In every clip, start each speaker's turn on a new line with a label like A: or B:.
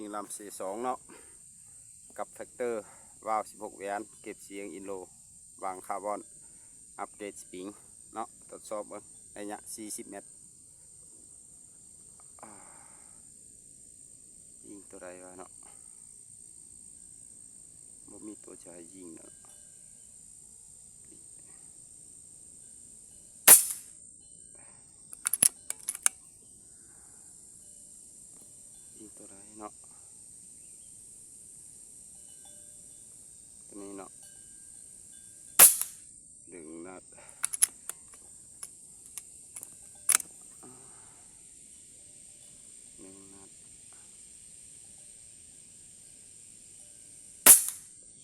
A: งลำC2เนาะกับแฟกเตอร์วาล์ว16แหวนเก็บเสียงอินโลวางคาร์บอนอัปเกรดสปริงเนาะทดสอบระยะ40 เมตรยิงตัวใดวะเนาะบ่มีตัวจะยิงเนาะยิงตัวใดเนาะตัวนี้เนาะดึงนัด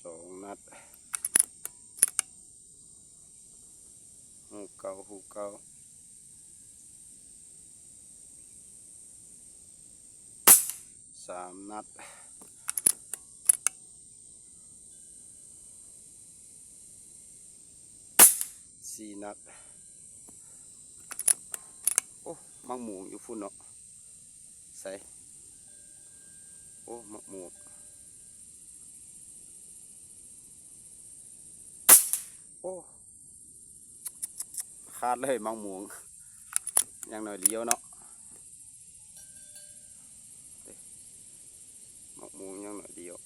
A: 2 นัดหูเก่า3 นัด4 นัดโอ้มังหมูอยู่ฝุ่นเนาะใส่โอ้มังหมูโอ้ขาดเลยมังหมูยังหน่อยเลี้ยวเนาะมังหมูยังหน่อยเดียว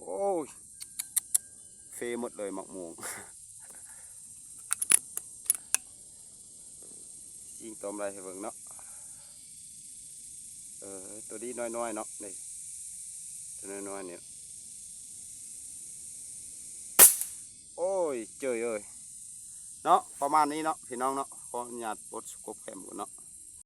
A: โอ้ยเฟหมดเลยมังหมูยิงตอมไรให้เบิ่งเนาะตัวนี้น้อยๆเนาะนี่ตัวน้อยๆเนี่ยโอ้ยเจอเนาะประมาณนี้เนาะพี่น้องเนาะขออนุญาตปลดสกปแคมก่อนเนาะ